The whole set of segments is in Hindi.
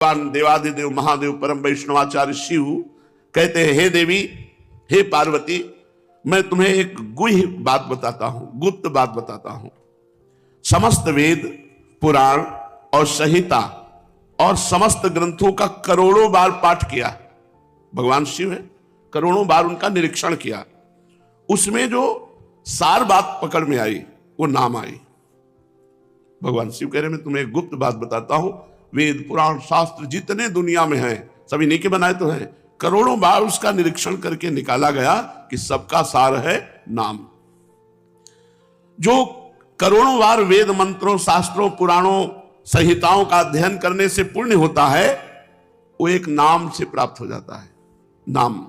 भगवान देवादिदेव महादेव परम वैष्णवाचार्य शिव कहते हैं, हे देवी, हे पार्वती, मैं तुम्हें एक गुह्य बात बताता हूं, गुप्त बात बताता हूं। समस्त वेद, पुराण और संहिता और समस्त ग्रंथों का करोड़ों बार पाठ किया। भगवान शिव है, करोड़ों बार उनका निरीक्षण किया। उसमें जो सार बात पकड़ में आई वो नाम आई। भगवान शिव कह रहे, मैं तुम्हें एक गुप्त बात बताता हूं। वेद, पुराण, शास्त्र जितने दुनिया में हैं सभी इन्हीं के बनाए तो हैं। करोड़ों बार उसका निरीक्षण करके निकाला गया कि सबका सार है नाम। जो करोड़ों बार वेद, मंत्रों, शास्त्रों, पुराणों, संहिताओं का अध्ययन करने से पुण्य होता है, वो एक नाम से प्राप्त हो जाता है। नाम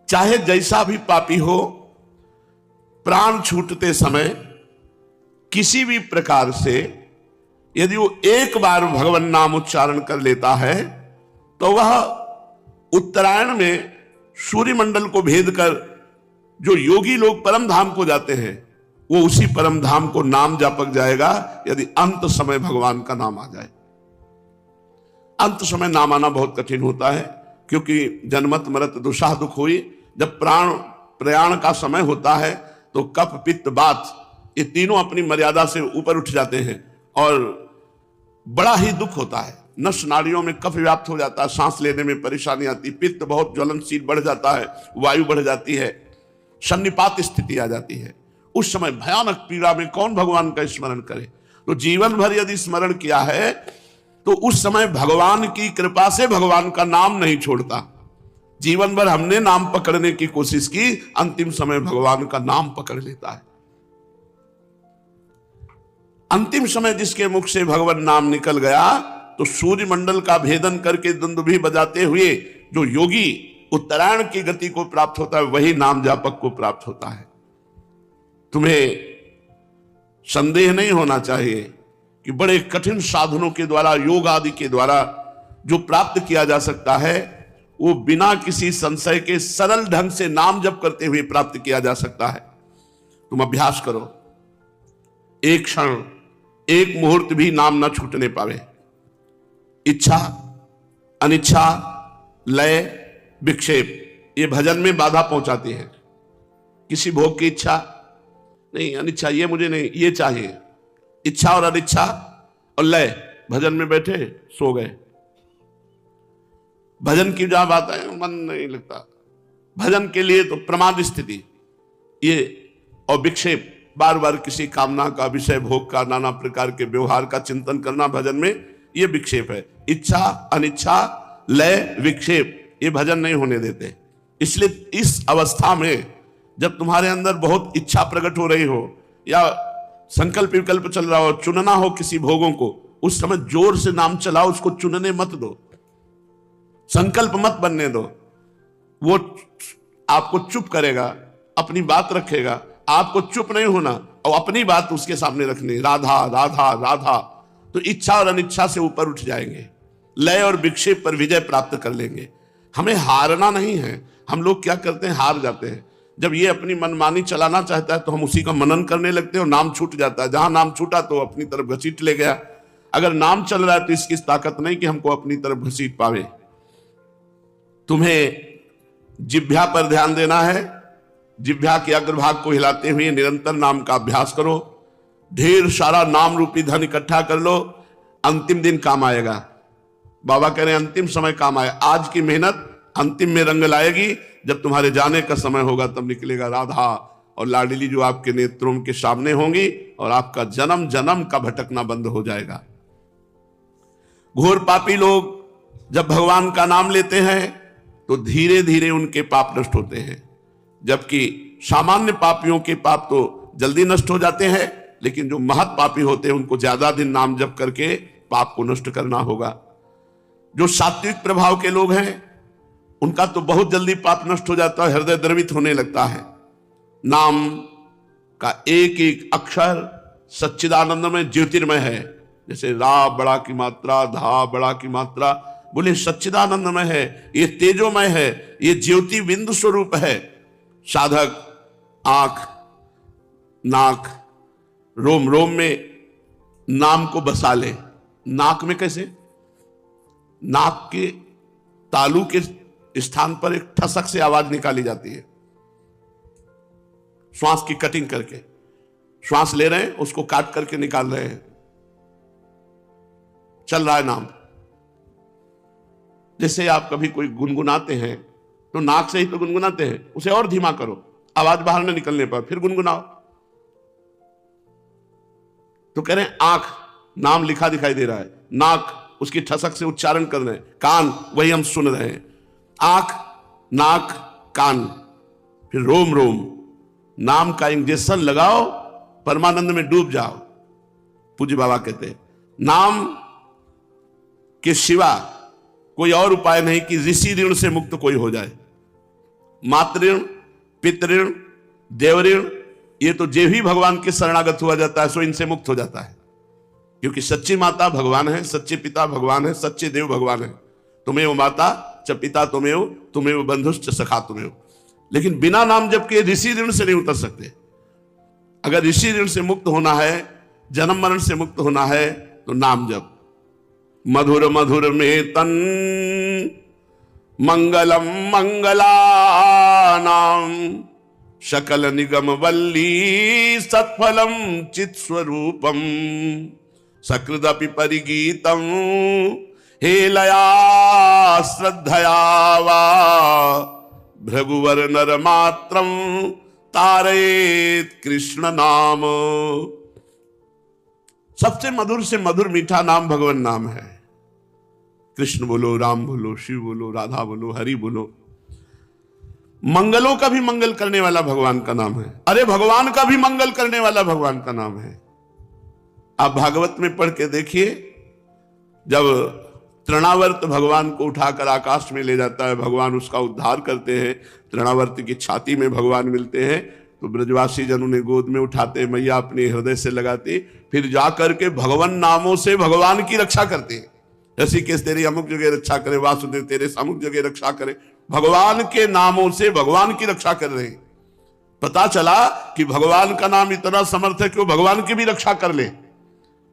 चाहे जैसा भी पापी हो, प्राण छूटते समय किसी भी प्रकार से यदि वो एक बार भगवान नाम उच्चारण कर लेता है तो वह उत्तरायण में सूर्य मंडल को भेद कर जो योगी लोग परम धाम को जाते हैं, वो उसी परम धाम को नाम जापक जाएगा यदि अंत समय भगवान का नाम आ जाए। अंत समय नाम आना बहुत कठिन होता है, क्योंकि जन्मत मरत दुषा दुख हुई। जब प्राण प्रयाण का समय होता है तो कफ, पित्त, वात ये तीनों अपनी मर्यादा से ऊपर उठ जाते हैं और बड़ा ही दुख होता है। नस नाड़ियों में कफ व्याप्त हो जाता है, सांस लेने में परेशानी आती, पित्त बहुत ज्वलनशील बढ़ जाता है, वायु बढ़ जाती है, सन्निपात स्थिति आ जाती है। उस समय भयानक पीड़ा में कौन भगवान का स्मरण करे? तो जीवन भर यदि स्मरण किया है तो उस समय भगवान की कृपा से भगवान का नाम नहीं छोड़ता। जीवन भर हमने नाम पकड़ने की कोशिश की, अंतिम समय भगवान का नाम पकड़ लेता है। अंतिम समय जिसके मुख से भगवान नाम निकल गया तो सूर्य मंडल का भेदन करके दुंदुभी बजाते हुए जो योगी उत्तरायण की गति को प्राप्त होता है, वही नाम जापक को प्राप्त होता है। तुम्हें संदेह नहीं होना चाहिए कि बड़े कठिन साधनों के द्वारा, योग आदि के द्वारा जो प्राप्त किया जा सकता है, वो बिना किसी संशय के सरल ढंग से नाम जप करते हुए प्राप्त किया जा सकता है। तुम अभ्यास करो, एक क्षण, एक मुहूर्त भी नाम ना छूटने पावे। इच्छा, अनिच्छा, लय, विक्षेप ये भजन में बाधा पहुंचाती है। किसी भोग की इच्छा नहीं, अनिच्छा ये मुझे नहीं, ये चाहिए। इच्छा और अनिच्छा और लय, भजन में बैठे सो गए। भजन की जहां बात है मन नहीं लगता। भजन के लिए तो प्रमाद स्थिति ये और विक्षेप, बार बार किसी कामना का, विषय भोग का, नाना प्रकार के व्यवहार का चिंतन करना भजन में ये विक्षेप है। इच्छा, अनिच्छा, लय, विक्षेप ये भजन नहीं होने देते। इसलिए इस अवस्था में जब तुम्हारे अंदर बहुत इच्छा प्रकट हो रही हो या संकल्प विकल्प चल रहा हो, चुनना हो किसी भोगों को, उस समय जोर से नाम चलाओ, उसको चुनने मत दो, संकल्प मत बनने दो। वो आपको चुप करेगा, अपनी बात रखेगा। आपको चुप नहीं होना और अपनी बात उसके सामने रखनी, राधा राधा राधा। तो इच्छा और अनिच्छा से ऊपर उठ जाएंगे, लय और विक्षेप पर विजय प्राप्त कर लेंगे। हमें हारना नहीं है। हम लोग क्या करते हैं, हार जाते हैं। जब ये अपनी मनमानी चलाना चाहता है तो हम उसी का मनन करने लगते हैं और नाम छूट जाता है। जहां नाम छूटा तो अपनी तरफ घसीट ले गया। अगर नाम चल रहा है तो इसकी ताकत नहीं कि हमको अपनी तरफ घसीट पावे। तुम्हें जिह्वा पर ध्यान देना है। जिह्वा के अग्रभाग को हिलाते हुए निरंतर नाम का अभ्यास करो। ढेर सारा नाम रूपी धन इकट्ठा कर लो, अंतिम दिन काम आएगा। बाबा कह रहे हैं अंतिम समय काम आए। आज की मेहनत अंतिम में रंग लाएगी। जब तुम्हारे जाने का समय होगा तब निकलेगा राधा और लाडली जो आपके नेत्रों के सामने होंगी और आपका जन्म जन्म का भटकना बंद हो जाएगा। घोर पापी लोग जब भगवान का नाम लेते हैं तो धीरे धीरे उनके पाप नष्ट होते हैं, जबकि सामान्य पापियों के पाप तो जल्दी नष्ट हो जाते हैं, लेकिन जो महत पापी होते हैं उनको ज्यादा दिन नाम जप करके पाप को नष्ट करना होगा। जो सात्विक प्रभाव के लोग हैं उनका तो बहुत जल्दी पाप नष्ट हो जाता है, हृदय द्रवित होने लगता है। नाम का एक एक अक्षर सच्चिदानंदमय ज्योतिर्मय है। जैसे रा बड़ा की मात्रा, धा बड़ा की मात्रा, बोले सच्चिदानंदमय है, ये तेजोमय है, ये ज्योति बिंदु स्वरूप है। साधक आंख, नाक, रोम रोम में नाम को बसा ले। नाक में कैसे? नाक के तालू के स्थान पर एक ठसक से आवाज निकाली जाती है, श्वास की कटिंग करके। श्वास ले रहे हैं, उसको काट करके निकाल रहे हैं, चल रहा है नाम। जैसे आप कभी कोई गुनगुनाते हैं तो नाक से ही तो गुनगुनाते हैं, उसे और धीमा करो, आवाज बाहर न निकलने पर, फिर गुनगुनाओ। तो कह रहे हैं आंख, नाम लिखा दिखाई दे रहा है, नाक उसकी ठसक से उच्चारण कर रहे हैं, कान वही हम सुन रहे हैं। आंख, नाक, कान, फिर रोम रोम। नाम का इंजेक्शन लगाओ, परमानंद में डूब जाओ। पूज्य बाबा कहते हैं नाम के सिवा कोई और उपाय नहीं कि ऋषि ऋण से मुक्त कोई हो जाए। मातृ, पितृण, देवऋण, ये तो जे भी भगवान के शरणागत हुआ जाता है सो इनसे मुक्त हो जाता है, क्योंकि सच्ची माता भगवान है, सच्चे पिता भगवान है, सच्चे देव भगवान है। तुम्हें माता च पिता तुम्हें बंधुश्च सखा तुम्हें। लेकिन बिना नाम जप के ऋषि ऋण से नहीं उतर सकते। अगर ऋषि ऋण से मुक्त होना है, जन्म मरण से मुक्त होना है, तो नाम जप। मधुर मधुर में तन मंगलम मंगलानाम सकल निगम वल्ली सत्फलम चित स्वरूपम सकृदपि परिगीतम हेलया श्रद्धया वा भृगुवर नर मात्रम तारेत कृष्ण नाम। सबसे मधुर से मधुर मीठा नाम भगवान नाम है। कृष्ण बोलो, राम बोलो, शिव बोलो, राधा बोलो, हरि बोलो। मंगलों का भी मंगल करने वाला भगवान का नाम है। अरे भगवान का भी मंगल करने वाला भगवान का नाम है। आप भागवत में पढ़ के देखिए, जब तृणावर्त भगवान को उठाकर आकाश में ले जाता है, भगवान उसका उद्धार करते हैं, तृणावर्त की छाती में भगवान मिलते हैं, तो ब्रजवासी जन उन्हें गोद में उठाते, मैया अपने हृदय से लगाती, फिर जाकर के भगवान नामों से भगवान की रक्षा करते हैं। ऋषिकेश तेरी अमुक जगह रक्षा करे, वासुदेव तेरे अमुक जगह रक्षा करे। भगवान के नामों से भगवान की रक्षा कर रहे हैं। पता चला कि भगवान का नाम इतना समर्थ है कि वो भगवान की भी रक्षा कर ले।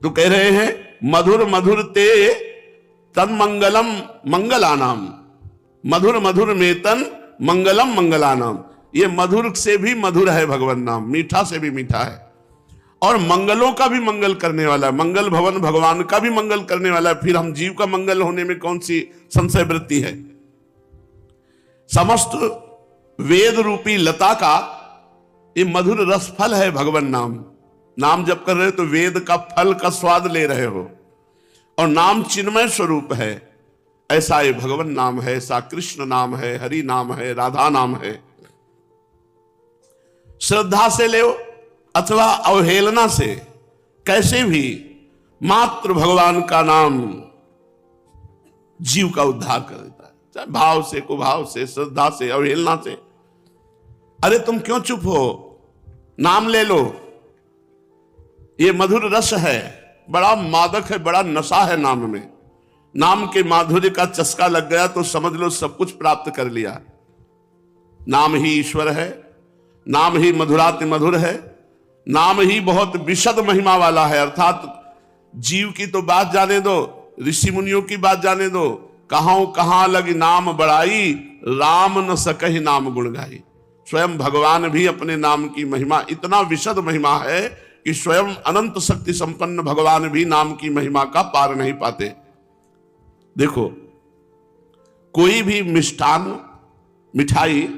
तो कह रहे हैं मधुर मधुर ते तन मंगलम मंगलानाम, मधुर मधुर में तन मंगलम मंगलानाम। ये मधुर से भी मधुर है भगवान नाम, मीठा से भी मीठा है, और मंगलों का भी मंगल करने वाला है। मंगल भवन भगवान का भी मंगल करने वाला है। फिर हम जीव का मंगल होने में कौन सी संशय वृत्ति है। समस्त वेद रूपी लता का ये मधुर रस फल है भगवान नाम। नाम जप कर रहे हो तो वेद का फल का स्वाद ले रहे हो, और नाम चिन्मय स्वरूप है। ऐसा ये भगवान नाम है, ऐसा कृष्ण नाम है, हरि नाम है, राधा नाम है। श्रद्धा से ले अथवा अवहेलना से, कैसे भी मात्र भगवान का नाम जीव का उद्धार कर देता है, चाहे भाव से, कुभाव से, श्रद्धा से, अवहेलना से। अरे तुम क्यों चुप हो, नाम ले लो। ये मधुर रस है, बड़ा मादक है, बड़ा नशा है नाम में। नाम के माधुर्य का चस्का लग गया तो समझ लो सब कुछ प्राप्त कर लिया। नाम ही ईश्वर है, नाम ही मधुराति मधुर है, नाम ही बहुत विशद महिमा वाला है। अर्थात जीव की तो बात जाने दो, ऋषि मुनियों की बात जाने दो, कहां लगी नाम बड़ाई, राम न सकहि नाम गुण गाई। स्वयं भगवान भी अपने नाम की महिमा, इतना विशद महिमा है कि स्वयं अनंत शक्ति संपन्न भगवान भी नाम की महिमा का पार नहीं पाते। देखो, कोई भी मिष्ठान, मिठाई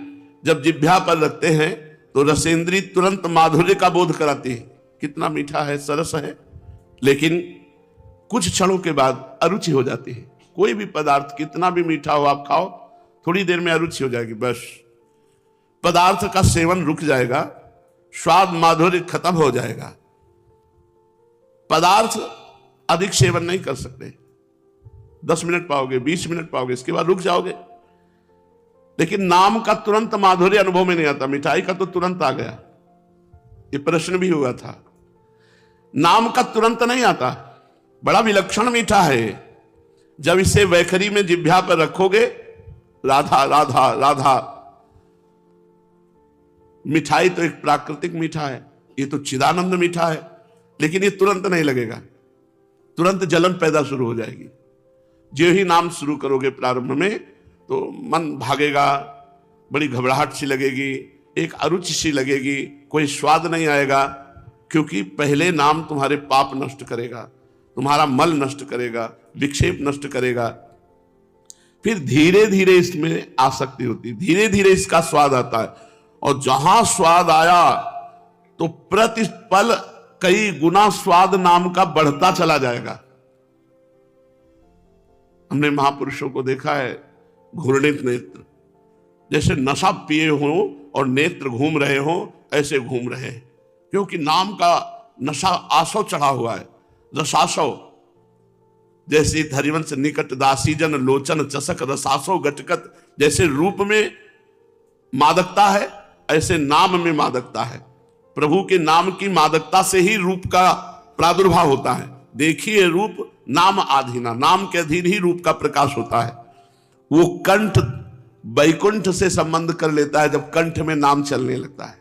जब जिह्वा पर रखते हैं तो रसेंद्री तुरंत माधुर्य का बोध कराती है, कितना मीठा है, सरस है। लेकिन कुछ क्षणों के बाद अरुचि हो जाती है। कोई भी पदार्थ कितना भी मीठा हो आप खाओ, थोड़ी देर में अरुचि हो जाएगी, बस पदार्थ का सेवन रुक जाएगा, स्वाद माधुर्य खत्म हो जाएगा। पदार्थ अधिक सेवन नहीं कर सकते, 10 मिनट पाओगे, 20 मिनट पाओगे, इसके बाद रुक जाओगे। लेकिन नाम का तुरंत माधुर्य अनुभव में नहीं आता। मिठाई का तो तुरंत आ गया, ये प्रश्न भी हुआ था। नाम का तुरंत नहीं आता, बड़ा विलक्षण मीठा है। जब इसे वैखरी में जिह्वा पर रखोगे, राधा राधा राधा, मिठाई तो एक प्राकृतिक मीठा है, ये तो चिदानंद मीठा है, लेकिन ये तुरंत नहीं लगेगा, तुरंत जलन पैदा शुरू हो जाएगी। जो ही नाम शुरू करोगे प्रारंभ में तो मन भागेगा, बड़ी घबराहट सी लगेगी, एक अरुचि सी लगेगी, कोई स्वाद नहीं आएगा, क्योंकि पहले नाम तुम्हारे पाप नष्ट करेगा, तुम्हारा मल नष्ट करेगा, विक्षेप नष्ट करेगा। फिर धीरे धीरे इसमें आसक्ति होती है, धीरे धीरे इसका स्वाद आता है, और जहां स्वाद आया तो प्रतिपल कई गुना स्वाद नाम का बढ़ता चला जाएगा। हमने महापुरुषों को देखा है, घूर्णित नेत्र, जैसे नशा पिए हो और नेत्र घूम रहे हो, ऐसे घूम रहे हैं, क्योंकि नाम का नशा आसो चढ़ा हुआ है, रसासो। जैसे धरिवंश निकट दासीजन लोचन चसक रसासो गटकत, जैसे रूप में मादकता है ऐसे नाम में मादकता है। प्रभु के नाम की मादकता से ही रूप का प्रादुर्भाव होता है। देखिए रूप नाम आधीना, नाम के अधीन ही रूप का प्रकाश होता है। वो कंठ वैकुंठ से संबंध कर लेता है जब कंठ में नाम चलने लगता है।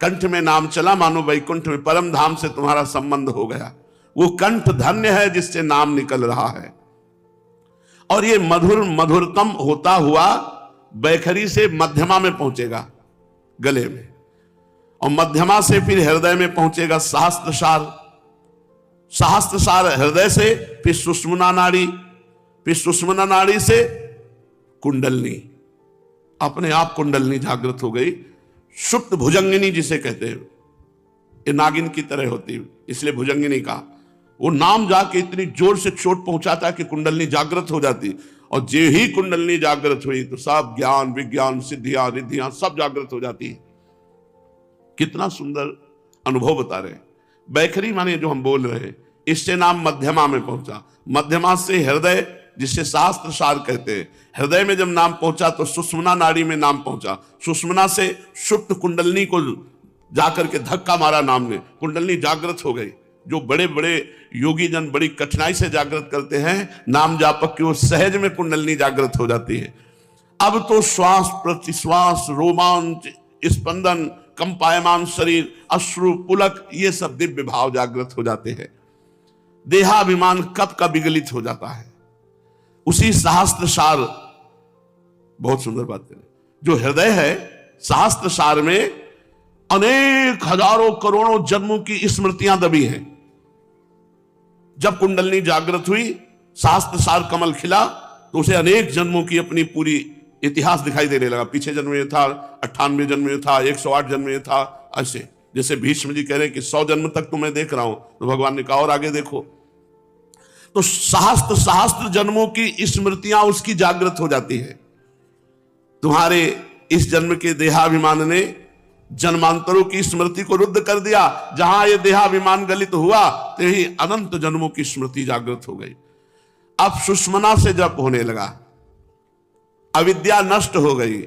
कंठ में नाम चला मानो वैकुंठ में परम धाम से तुम्हारा संबंध हो गया। वो कंठ धन्य है जिससे नाम निकल रहा है। और ये मधुर मधुरतम होता हुआ बैखरी से मध्यमा में पहुंचेगा, गले में, और मध्यमा से फिर हृदय में पहुंचेगा सहस्त्रसार, सहस्त्रसार हृदय से फिर सुषुम्ना नाड़ी, फिर सुषुम्ना नाड़ी से कुंडलनी, अपने आप कुंडलनी जागृत हो गई। सुप्त भुजंगिनी जिसे कहते हैं, ये नागिन की तरह होती है, इसलिए भुजंगिनी कहा। वो नाम जाके इतनी जोर से चोट पहुंचाता कि कुंडलनी जागृत हो जाती, और जे ही कुंडलनी जागृत हुई तो सब ज्ञान विज्ञान सिद्धियां रिद्धियां सब जागृत हो जाती है। कितना सुंदर अनुभव बता रहे हैं। बैखरी माने जो हम बोल रहे हैं, इससे नाम मध्यमा में पहुंचा, मध्यमा से हृदय जिसे शास्त्र सार कहते हैं, हृदय में जब नाम पहुंचा तो सुषुम्ना नाड़ी में नाम पहुंचा, सुषुम्ना से सुप्त कुंडलनी को जाकर के धक्का मारा नाम ने, कुंडलनी जागृत हो गई। जो बड़े बड़े योगी जन बड़ी कठिनाई से जागृत करते हैं नाम जापक की, वो सहज में कुंडलनी जागृत हो जाती है। अब तो श्वास प्रतिश्वास, रोमांच, स्पंदन, कंपायमान शरीर, अश्रु, पुलक, ये सब दिव्य भाव जागृत हो जाते हैं। देहाभिमान कब का विगलित हो जाता है। उसी सहस्त्र सार, बहुत सुंदर बात है, जो हृदय है सहस्त्र सार में अनेक हजारों करोड़ों जन्मों की स्मृतियां दबी हैं। जब कुंडलनी जागृत हुई, सहस्त्र सार कमल खिला, तो उसे अनेक जन्मों की अपनी पूरी इतिहास दिखाई देने लगा। पीछे जन्म में था, 98 जन्म में था, 108 जन्म में था, ऐसे। जैसे भीष्म जी कह रहे हैं कि 100 जन्म तक तो मैं देख रहा हूं, तो भगवान ने कहा और आगे देखो। तो सहस्त्र सहस्त्र जन्मों की स्मृतियां उसकी जागृत हो जाती है। तुम्हारे इस जन्म के देहाभिमान ने जन्मांतरों की स्मृति को रुद्ध कर दिया। जहां यह देहाभिमान गलित हुआ तो ही अनंत जन्मों की स्मृति जागृत हो गई। अब सुषुम्ना से जप होने लगा, अविद्या नष्ट हो गई,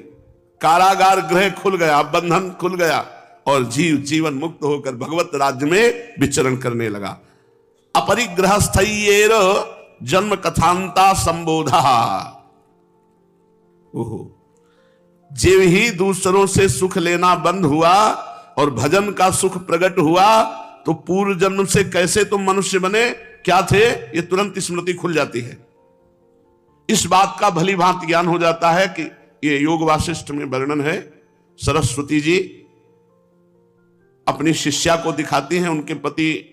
कारागार गृह खुल गया, बंधन खुल गया, और जीव जीवन मुक्त होकर भगवत राज्य में विचरण करने लगा। अपरिग्रहस्थय्येर जन्म कथांता संबोधा। ओहो, जीव ही दूसरों से सुख लेना बंद हुआ और भजन का सुख प्रकट हुआ, तो पूर्व जन्म से कैसे तुम मनुष्य बने, क्या थे, ये तुरंत स्मृति खुल जाती है। इस बात का भली भांति ज्ञान हो जाता है कि ये योग वासिष्ठ में वर्णन है। सरस्वती जी अपनी शिष्या को दिखाती हैं, उनके पति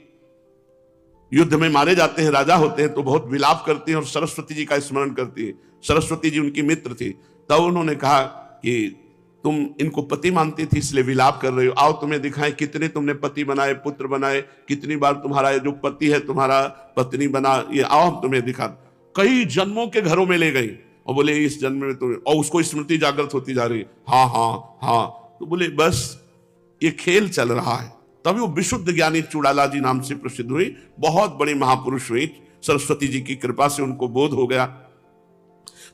युद्ध में मारे जाते हैं, राजा होते हैं, तो बहुत विलाप करती हैं और सरस्वती जी का स्मरण करती है। सरस्वती जी उनकी मित्र थी, तब उन्होंने कहा कि तुम इनको पति मानती थी इसलिए विलाप कर रही हो, आओ तुम्हें दिखाएं कितने तुमने पति बनाए, पुत्र बनाए, कितनी बार तुम्हारा जो पति है तुम्हारा पत्नी बना, ये आओ हम तुम्हें दिखा। कई जन्मों के घरों में ले गई और बोले इस जन्म में तो, और उसको स्मृति जागृत होती जा रही, हाँ हाँ हाँ, तो बोले बस ये खेल चल रहा है। तभी वो विशुद्ध ज्ञानी चूड़ाला जी नाम से प्रसिद्ध हुई, बहुत बड़ी महापुरुष हुई, सरस्वती जी की कृपा से उनको बोध हो गया।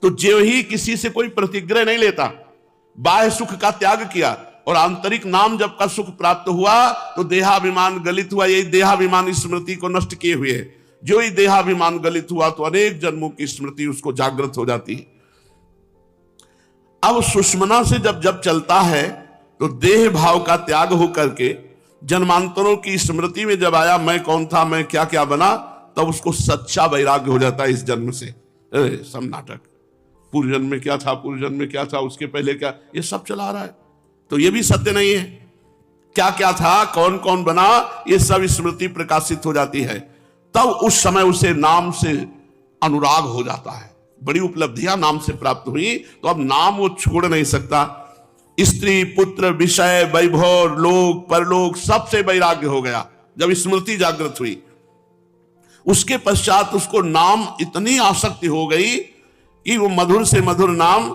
तो जो ही किसी से कोई प्रतिग्रह नहीं लेता, बाह्य सुख का त्याग किया और आंतरिक नाम जब का सुख प्राप्त हुआ, तो देहाभिमान गलित हुआ। यही देहाभिमान स्मृति को नष्ट किए हुए है। जो ही देहाभिमान गलित हुआ तो अनेक जन्मों की स्मृति उसको जागृत हो जाती है। अब सुषुम्ना से जब चलता है तो देह भाव का त्याग होकर के जन्मांतरों की स्मृति में जब आया, मैं कौन था, मैं क्या क्या बना, तब उसको सच्चा वैराग्य हो जाता है इस जन्म से। सब नाटक, पूर्व जन्म में क्या था, पूर्व जन्म में क्या था, उसके पहले क्या, ये सब चला रहा है। तो ये भी सत्य नहीं है। क्या क्या था, कौन कौन बना, ये सब स्मृति प्रकाशित हो जाती है। तब उस समय उसे नाम से अनुराग हो जाता है। बड़ी उपलब्धियां नाम से प्राप्त हुई, तो अब नाम वो छोड़ नहीं सकता। स्त्री, पुत्र, विषय, वैभव, लोक, परलोक, सबसे वैराग्य हो गया जब स्मृति जागृत हुई। उसके पश्चात उसको नाम इतनी आसक्ति हो गई कि वो मधुर से मधुर नाम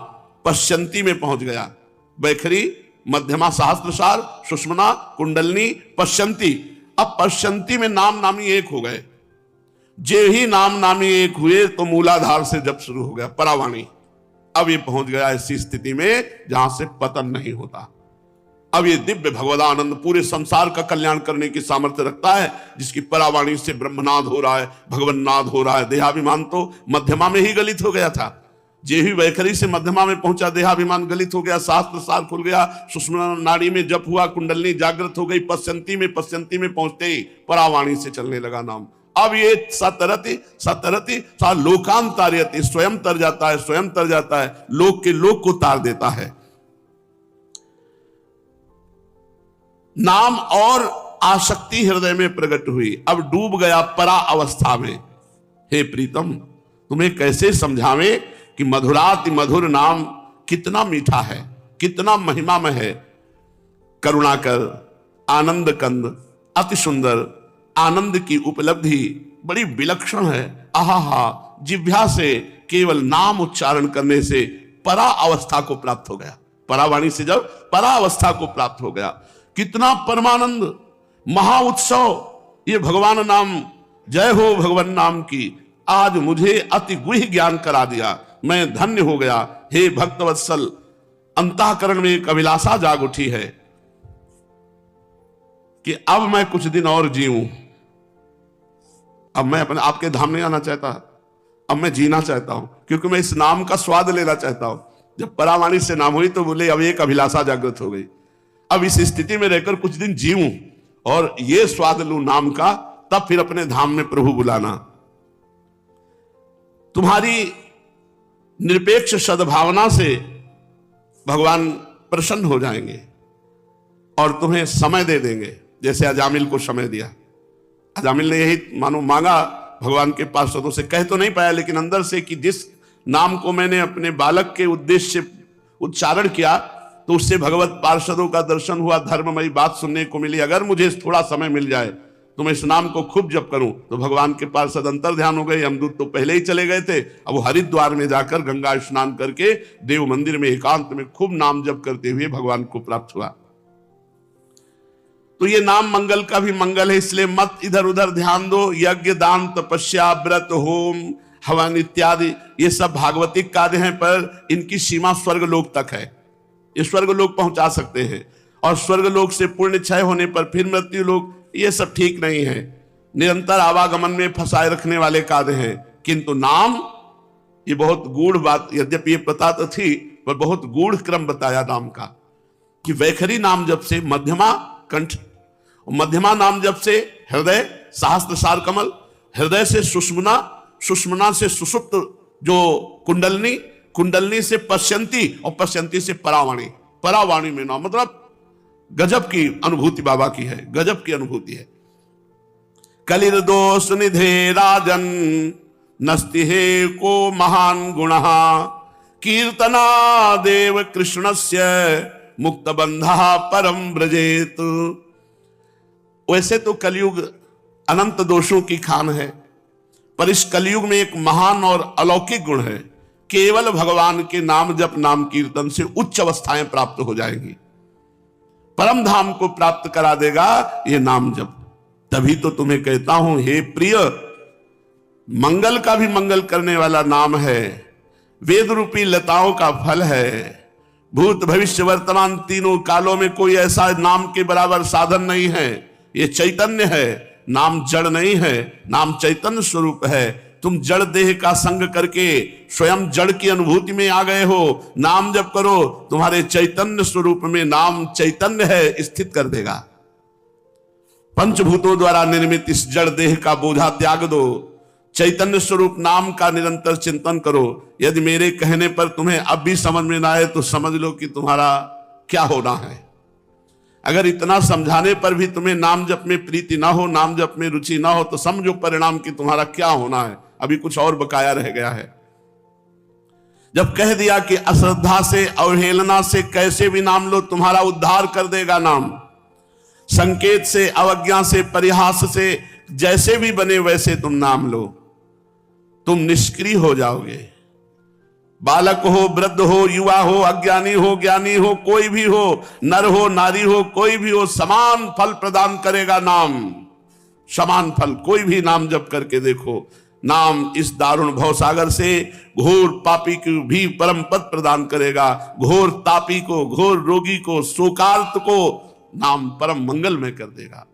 पश्यंती में पहुंच गया। बैखरी, मध्यमा, सहस्त्रसार, सुषमना, कुंडलनी, पश्यंती। अब पश्यंती में नाम नामी एक हो गए। जे ही नाम नामी एक हुए तो मूलाधार से जब शुरू हो गया परावाणी। अब ये पहुंच गया ऐसी स्थिति में जहां से पतन नहीं होता। अब ये दिव्य भगवदानंद पूरे संसार का कल्याण करने की सामर्थ्य रखता है, जिसकी परावाणी से ब्रह्मनाद हो रहा है, भगवन्नाद हो रहा है। देहाभिमान तो मध्यमा में ही गलित हो गया था। जे ही वैखरी से मध्यमा में पहुंचा, देहाभिमान गलित हो गया, शास्त्र सार खुल गया, सुषुम्ना नाड़ी में जप हुआ, कुंडलनी जागृत हो गई, पश्यंती में पहुंचते ही परावाणी से चलने लगा नाम। अब ये सतरति सतरति सा लोकांतार्यति, स्वयं तर जाता है, स्वयं तर जाता है, लोक के लोक को तार देता है। नाम और आसक्ति हृदय में प्रकट हुई। अब डूब गया परा अवस्था में। हे प्रीतम, तुम्हें कैसे समझावें कि मधुराति मधुर नाम कितना मीठा है, कितना महिमामय है। करुणाकर, आनंद कंद, अति सुंदर, आनंद की उपलब्धि बड़ी विलक्षण है। आहा, जिह्वा से केवल नाम उच्चारण करने से परा अवस्था को प्राप्त हो गया। परावाणी से जब परा अवस्था को प्राप्त हो गया, कितना परमानंद, महा उत्सव। ये भगवान नाम, जय हो भगवान नाम की, आज मुझे अति गुह्य ज्ञान करा दिया, मैं धन्य हो गया। हे भक्तवत्सल, अंतःकरण में एक अभिलाषा जाग उठी है कि अब मैं कुछ दिन और जीऊं। अब मैं अपने आपके धाम नहीं आना चाहता, अब मैं जीना चाहता हूं, क्योंकि मैं इस नाम का स्वाद लेना चाहता हूं। जब परावाणी से नाम हुई तो बोले अब एक अभिलाषा जागृत हो गई, अब इस स्थिति में रहकर कुछ दिन जीऊं और ये स्वाद लूं नाम का, तब फिर अपने धाम में प्रभु बुलाना। तुम्हारी निरपेक्ष सद्भावना से भगवान प्रसन्न हो जाएंगे और तुम्हें समय दे देंगे, जैसे अजामिल को समय दिया। अजामिल ने यही मानो मांगा भगवान के पार्षदों से, कह तो नहीं पाया लेकिन अंदर से कि जिस नाम को मैंने अपने बालक के उद्देश्य से उच्चारण किया तो उससे भगवत पार्षदों का दर्शन हुआ, धर्ममयी बात सुनने को मिली। अगर मुझे थोड़ा समय मिल जाए तो मैं इस नाम को खूब जप करूं। तो भगवान के पार्षद अंतर ध्यान हो गए। यमदूत तो पहले ही चले गए थे, अब वो हरिद्वार में जाकर गंगा स्नान करके देव मंदिर में एकांत में खूब नाम जप करते हुए भगवान को प्राप्त हुआ। तो ये नाम मंगल का भी मंगल है, इसलिए मत इधर उधर ध्यान दो। यज्ञ, दान, तपस्या, व्रत, होम, हवन इत्यादि ये सब भागवतिक कार्य हैं, पर इनकी सीमा स्वर्ग लोक तक है। ये स्वर्ग लोक पहुंचा सकते हैं, और स्वर्ग लोक से पुण्य क्षय होने पर फिर मृत्यु लोक, ये सब ठीक नहीं है। निरंतर आवागमन में फंसाए रखने वाले कार्य हैं। किंतु नाम, ये बहुत गूढ़ बात, यद्यपि ये पता तो थी पर बहुत गूढ़ क्रम बताया नाम का, कि वैखरी नाम जब से मध्यमा कंठ, मध्यमा नाम जब से हृदय, सहस्त्रसार कमल, हृदय से सुषुम्ना, सुषुम्ना से सुषुप्त जो कुंडलनी, कुंडलनी से पश्यंती, और पश्यंती से परावाणी। परावाणी में नाम मतलब गजब की अनुभूति बाबा की है, गजब की अनुभूति है। कलिर दोष निधे राजन नस्ति हे को महान गुणः, कीर्तना देव कृष्णस्य मुक्त बंधा परम ब्रजेत। वैसे तो कलयुग अनंत दोषों की खान है, पर इस कलयुग में एक महान और अलौकिक गुण है। केवल भगवान के नाम जप, नाम कीर्तन से उच्च अवस्थाएं प्राप्त हो जाएंगी, परम धाम को प्राप्त करा देगा ये नाम जप। तभी तो तुम्हें कहता हूं हे प्रिय, मंगल का भी मंगल करने वाला नाम है, वेद रूपी लताओं का फल है। भूत भविष्य वर्तमान तीनों कालों में कोई ऐसा नाम के बराबर साधन नहीं है। ये चैतन्य है, नाम जड़ नहीं है, नाम चैतन्य स्वरूप है। तुम जड़ देह का संग करके स्वयं जड़ की अनुभूति में आ गए हो। नाम जप करो, तुम्हारे चैतन्य स्वरूप में नाम चैतन्य है, स्थित कर देगा। पंचभूतों द्वारा निर्मित इस जड़ देह का बोझा त्याग दो, चैतन्य स्वरूप नाम का निरंतर चिंतन करो। यदि मेरे कहने पर तुम्हें अब भी समझ में ना आए तो समझ लो कि तुम्हारा क्या होना है। अगर इतना समझाने पर भी तुम्हें नाम जप में प्रीति ना हो, नाम जप में रुचि ना हो, तो समझो परिणाम कि तुम्हारा क्या होना है। अभी कुछ और बकाया रह गया है। जब कह दिया कि अश्रद्धा से, अवहेलना से कैसे भी नाम लो, तुम्हारा उद्धार कर देगा नाम। संकेत से, अवज्ञा से, परिहास से, जैसे भी बने वैसे तुम नाम लो, तुम निष्क्रिय हो जाओगे। बालक हो, वृद्ध हो, युवा हो, अज्ञानी हो, ज्ञानी हो, कोई भी हो, नर हो, नारी हो, कोई भी हो, समान फल प्रदान करेगा नाम। समान फल। कोई भी नाम जप करके देखो, नाम इस दारुण भवसागर से घोर पापी को भी परम पद प्रदान करेगा। घोर तापी को, घोर रोगी को, शोकार्त को नाम परम मंगल में कर देगा।